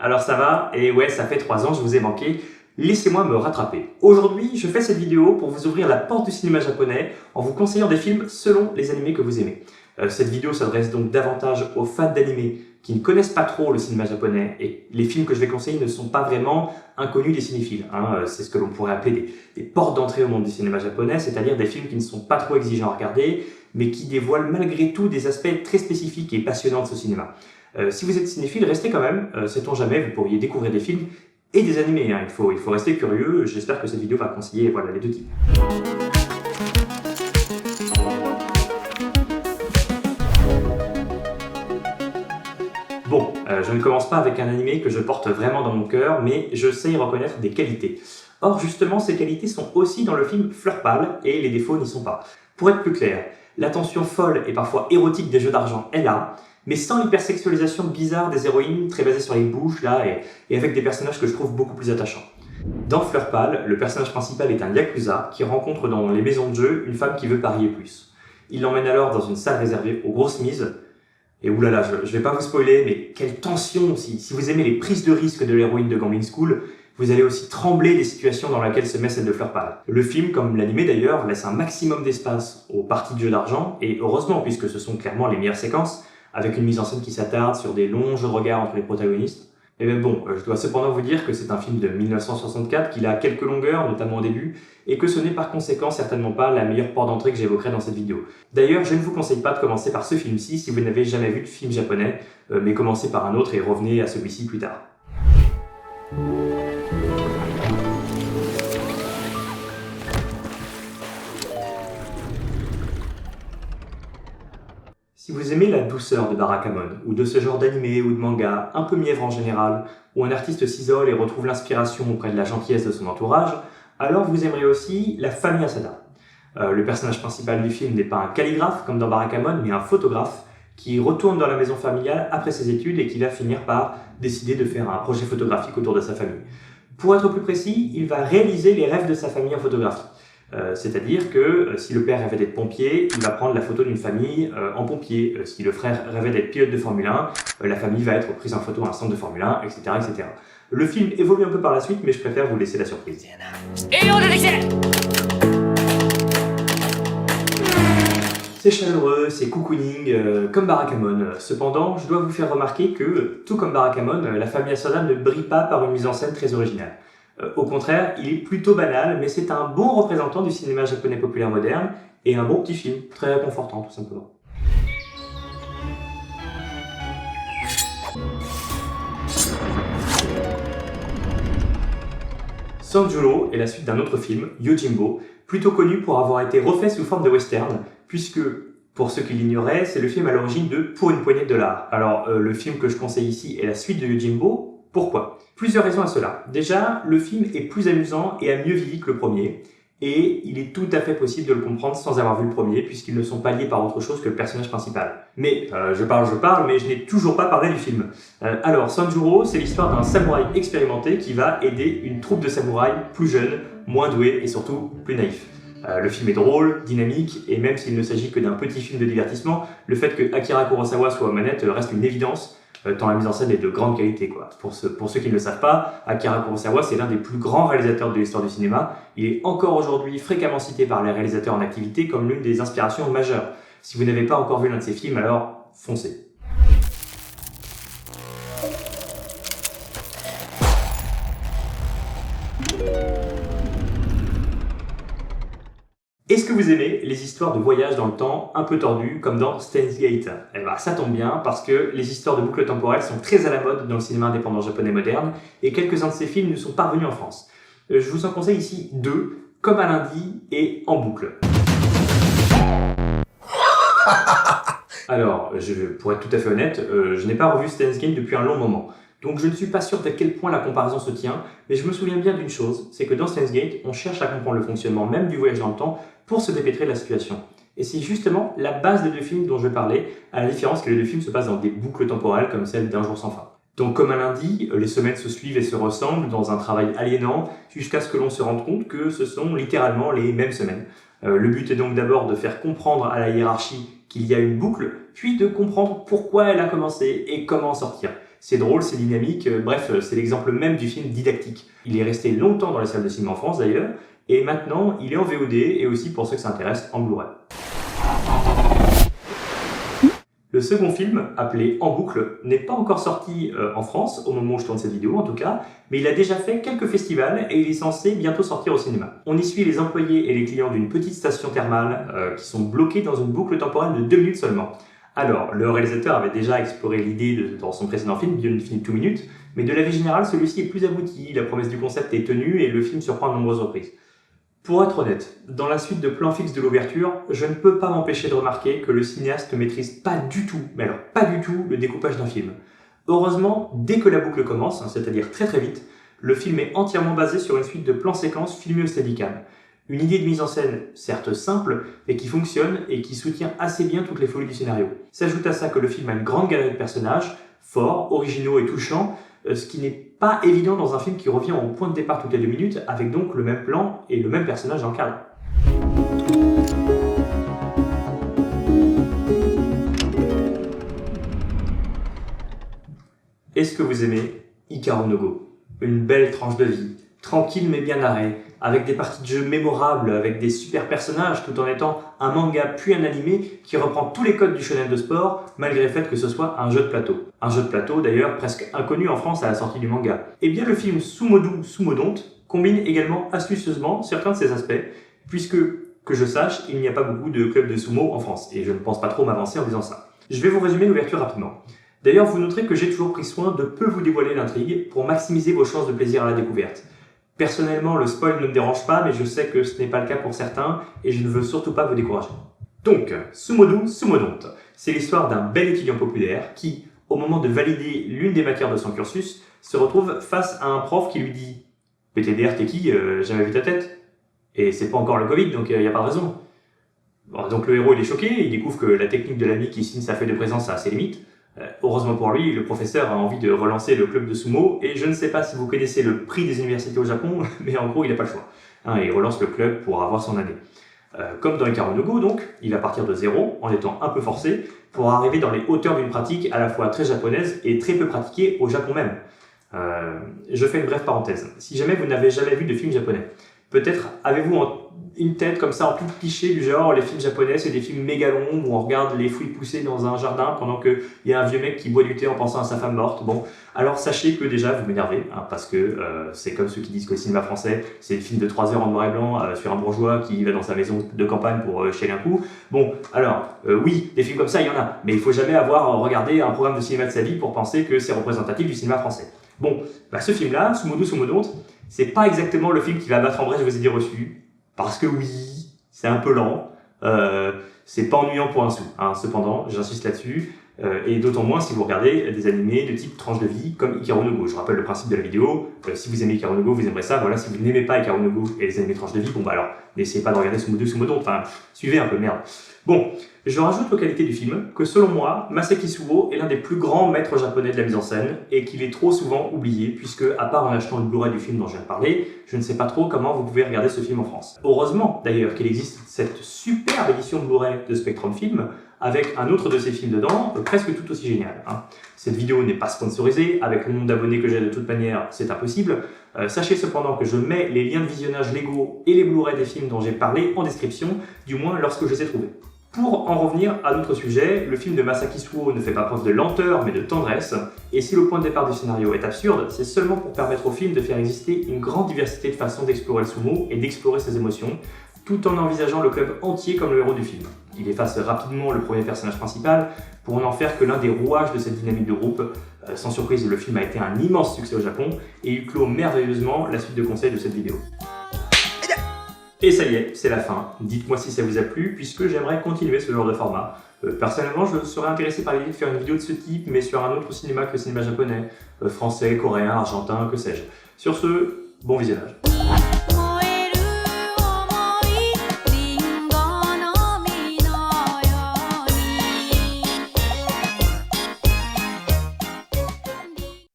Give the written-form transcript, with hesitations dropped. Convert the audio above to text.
alors ça va? Et ouais, ça fait 3 ans, je vous ai manqué. Laissez-moi me rattraper. Aujourd'hui, je fais cette vidéo pour vous ouvrir la porte du cinéma japonais en vous conseillant des films selon les animés que vous aimez. Cette vidéo s'adresse donc davantage aux fans d'animés qui ne connaissent pas trop le cinéma japonais, et les films que je vais conseiller ne sont pas vraiment inconnus des cinéphiles. C'est ce que l'on pourrait appeler des portes d'entrée au monde du cinéma japonais, c'est-à-dire des films qui ne sont pas trop exigeants à regarder, mais qui dévoilent malgré tout des aspects très spécifiques et passionnants de ce cinéma. Si vous êtes cinéphile, restez quand même, sait-on jamais, vous pourriez découvrir des films et des animés. Il faut rester curieux, j'espère que cette vidéo va conseiller les deux types. Bon, je ne commence pas avec un animé que je porte vraiment dans mon cœur, mais je sais y reconnaître des qualités. Or, justement, ces qualités sont aussi dans le film Fleur Pâle, et les défauts n'y sont pas. Pour être plus clair, l'attention folle et parfois érotique des jeux d'argent est là, mais sans l'hypersexualisation bizarre des héroïnes, très basée sur les bouches, et avec des personnages que je trouve beaucoup plus attachants. Dans Fleur Pâle, le personnage principal est un yakuza qui rencontre dans les maisons de jeu une femme qui veut parier plus. Il l'emmène alors dans une salle réservée aux grosses mises. Et oulala, je vais pas vous spoiler, mais quelle tension! Si vous aimez les prises de risque de l'héroïne de Gambling School, vous allez aussi trembler des situations dans lesquelles se met celle de Fleur Pâle. Le film, comme l'animé d'ailleurs, laisse un maximum d'espace aux parties de jeu d'argent, et heureusement, puisque ce sont clairement les meilleures séquences, avec une mise en scène qui s'attarde sur des longs jeux de regard entre les protagonistes. Et bien bon, je dois cependant vous dire que c'est un film de 1964, qu'il a quelques longueurs, notamment au début, et que ce n'est par conséquent certainement pas la meilleure porte d'entrée que j'évoquerai dans cette vidéo. D'ailleurs, je ne vous conseille pas de commencer par ce film-ci si vous n'avez jamais vu de film japonais, mais commencez par un autre et revenez à celui-ci plus tard. Si vous aimez la douceur de Barakamon, ou de ce genre d'animé ou de manga, un peu mièvre en général, où un artiste s'isole et retrouve l'inspiration auprès de la gentillesse de son entourage, alors vous aimerez aussi la famille Asada. Le personnage principal du film n'est pas un calligraphe comme dans Barakamon, mais un photographe qui retourne dans la maison familiale après ses études et qui va finir par décider de faire un projet photographique autour de sa famille. Pour être plus précis, il va réaliser les rêves de sa famille en photographie. C'est-à-dire que si le père rêvait d'être pompier, il va prendre la photo d'une famille en pompier. Si le frère rêvait d'être pilote de Formule 1, la famille va être prise en photo à un centre de Formule 1, etc., etc. Le film évolue un peu par la suite, mais je préfère vous laisser la surprise. C'est chaleureux, c'est cocooning, comme Barakamon. Cependant, je dois vous faire remarquer que, tout comme Barakamon, la famille Asada ne brille pas par une mise en scène très originale. Au contraire, il est plutôt banal, mais c'est un bon représentant du cinéma japonais populaire moderne, et un bon petit film, très réconfortant tout simplement. Sanjuro est la suite d'un autre film, Yojimbo, plutôt connu pour avoir été refait sous forme de western, puisque, pour ceux qui l'ignoraient, c'est le film à l'origine de Pour une poignée de dollars. Alors, le film que je conseille ici est la suite de Yojimbo. Pourquoi? Plusieurs raisons à cela. Déjà, le film est plus amusant et a mieux vieilli que le premier, et il est tout à fait possible de le comprendre sans avoir vu le premier, puisqu'ils ne sont pas liés par autre chose que le personnage principal. Mais, je parle, mais je n'ai toujours pas parlé du film. Alors, Sanjuro, c'est l'histoire d'un samouraï expérimenté qui va aider une troupe de samouraïs plus jeunes, moins doués et surtout plus naïfs. Le film est drôle, dynamique, et même s'il ne s'agit que d'un petit film de divertissement, le fait que Akira Kurosawa soit aux manettes reste une évidence, tant la mise en scène est de grande qualité, quoi. Pour ceux qui ne le savent pas, Akira Kurosawa c'est l'un des plus grands réalisateurs de l'histoire du cinéma. Il est encore aujourd'hui fréquemment cité par les réalisateurs en activité comme l'une des inspirations majeures. Si vous n'avez pas encore vu l'un de ses films, alors foncez. Est-ce que vous aimez les histoires de voyage dans le temps un peu tordues comme dans Steins Gate? Eh ben, ça tombe bien parce que les histoires de boucles temporelles sont très à la mode dans le cinéma indépendant japonais moderne et quelques-uns de ces films nous sont parvenus en France. Je vous en conseille ici deux, Comme un lundi et En boucle. Alors, pour être tout à fait honnête, je n'ai pas revu Steins Gate depuis un long moment. Donc je ne suis pas sûr d'à quel point la comparaison se tient, mais je me souviens bien d'une chose, c'est que dans Steins Gate, on cherche à comprendre le fonctionnement même du voyage dans le temps pour se dépêtrer de la situation. Et c'est justement la base des deux films dont je parlais, à la différence que les deux films se passent dans des boucles temporelles comme celle d'Un jour sans fin. Donc comme un lundi, les semaines se suivent et se ressemblent dans un travail aliénant, jusqu'à ce que l'on se rende compte que ce sont littéralement les mêmes semaines. Le but est donc d'abord de faire comprendre à la hiérarchie qu'il y a une boucle, puis de comprendre pourquoi elle a commencé et comment en sortir. C'est drôle, c'est dynamique, bref, c'est l'exemple même du film didactique. Il est resté longtemps dans les salles de cinéma en France d'ailleurs, et maintenant il est en VOD et aussi pour ceux que ça intéresse en Blu-ray. Le second film, appelé En boucle, n'est pas encore sorti en France, au moment où je tourne cette vidéo en tout cas, mais il a déjà fait quelques festivals et il est censé bientôt sortir au cinéma. On y suit les employés et les clients d'une petite station thermale qui sont bloqués dans une boucle temporelle de 2 minutes seulement. Alors, le réalisateur avait déjà exploré l'idée dans son précédent film, Beyond Infinite 2 Minutes, mais de la vie générale, celui-ci est plus abouti, la promesse du concept est tenue et le film surprend de nombreuses reprises. Pour être honnête, dans la suite de plans fixes de l'ouverture, je ne peux pas m'empêcher de remarquer que le cinéaste ne maîtrise pas du tout, mais alors pas du tout, le découpage d'un film. Heureusement, dès que la boucle commence, c'est-à-dire très très vite, le film est entièrement basé sur une suite de plans-séquences filmés au Steadicam. Une idée de mise en scène, certes simple, mais qui fonctionne et qui soutient assez bien toutes les folies du scénario. S'ajoute à ça que le film a une grande galerie de personnages, forts, originaux et touchants, ce qui n'est pas évident dans un film qui revient au point de départ toutes les 2 minutes, avec donc le même plan et le même personnage dans le cadre. Est-ce que vous aimez Hikaru no Go? Une belle tranche de vie, tranquille mais bien narrée, avec des parties de jeu mémorables, avec des super personnages, tout en étant un manga puis un animé qui reprend tous les codes du shonen de sport, malgré le fait que ce soit un jeu de plateau. Un jeu de plateau d'ailleurs presque inconnu en France à la sortie du manga. Et bien le film Sumodu Sumodonte combine également astucieusement certains de ces aspects, puisque, que je sache, il n'y a pas beaucoup de clubs de sumo en France, et je ne pense pas trop m'avancer en disant ça. Je vais vous résumer l'ouverture rapidement. D'ailleurs, vous noterez que j'ai toujours pris soin de peu vous dévoiler l'intrigue pour maximiser vos chances de plaisir à la découverte. Personnellement, le spoil ne me dérange pas, mais je sais que ce n'est pas le cas pour certains, et je ne veux surtout pas vous décourager. Donc, Sumodu Sumodonte, c'est l'histoire d'un bel étudiant populaire qui, au moment de valider l'une des matières de son cursus, se retrouve face à un prof qui lui dit « PTDR, t'es qui? Jamais vu ta tête ?» Et c'est pas encore le Covid, donc il n'y a pas de raison. Bon, donc le héros il est choqué, il découvre que la technique de l'ami qui signe sa feuille de présence a ses limites. Heureusement pour lui, le professeur a envie de relancer le club de sumo, et je ne sais pas si vous connaissez le prix des universités au Japon, mais en gros il n'a pas le choix. Il relance le club pour avoir son année. Comme dans Hikaru no Go donc, il va partir de zéro, en étant un peu forcé, pour arriver dans les hauteurs d'une pratique à la fois très japonaise et très peu pratiquée au Japon même. Je fais une brève parenthèse. Si jamais vous n'avez jamais vu de film japonais, peut-être avez-vous une tête comme ça en tout cliché du genre les films japonais c'est des films méga longs où on regarde les fruits pousser dans un jardin pendant qu'il y a un vieux mec qui boit du thé en pensant à sa femme morte. Bon, alors sachez que déjà vous m'énervez, parce que c'est comme ceux qui disent que le cinéma français c'est des films de 3 heures en noir et blanc sur un bourgeois qui va dans sa maison de campagne pour chialer un coup. Bon, alors oui, des films comme ça il y en a, mais il faut jamais avoir regardé un programme de cinéma de sa vie pour penser que c'est représentatif du cinéma français. Bon, ce film-là, Sumodu Sumodonte, c'est pas exactement le film qui va battre en brèche vos idées reçues, parce que oui, c'est un peu lent, c'est pas ennuyant pour un sou, cependant, j'insiste là-dessus, et d'autant moins si vous regardez des animés de type tranche de vie comme Hikaru no Go. Je rappelle le principe de la vidéo, si vous aimez Hikaru no Go, vous aimerez ça, voilà, si vous n'aimez pas Hikaru no Go et les animés tranche de vie, bon bah alors, n'essayez pas de regarder Sumodu Sumodonte, suivez un peu, merde. Bon, je rajoute aux qualités du film que selon moi, Masaaki Suo est l'un des plus grands maîtres japonais de la mise en scène et qu'il est trop souvent oublié puisque, à part en achetant le Blu-ray du film dont je viens de parler, je ne sais pas trop comment vous pouvez regarder ce film en France. Heureusement d'ailleurs qu'il existe cette superbe édition Blu-ray de Spectrum Film avec un autre de ses films dedans, presque tout aussi génial. Cette vidéo n'est pas sponsorisée, avec le nombre d'abonnés que j'ai de toute manière, c'est impossible. Sachez cependant que je mets les liens de visionnage légaux et les Blu-ray des films dont j'ai parlé en description, du moins lorsque je les ai trouvés. Pour en revenir à notre sujet, le film de Masaaki Suo ne fait pas preuve de lenteur mais de tendresse, et si le point de départ du scénario est absurde, c'est seulement pour permettre au film de faire exister une grande diversité de façons d'explorer le sumo et d'explorer ses émotions, tout en envisageant le club entier comme le héros du film. Il efface rapidement le premier personnage principal pour n'en faire que l'un des rouages de cette dynamique de groupe. Sans surprise, le film a été un immense succès au Japon et il clôt merveilleusement la suite de conseils de cette vidéo. Et ça y est, c'est la fin. Dites-moi si ça vous a plu, puisque j'aimerais continuer ce genre de format. Personnellement, je serais intéressé par l'idée de faire une vidéo de ce type, mais sur un autre cinéma que le cinéma japonais, français, coréen, argentin, que sais-je. Sur ce, bon visionnage.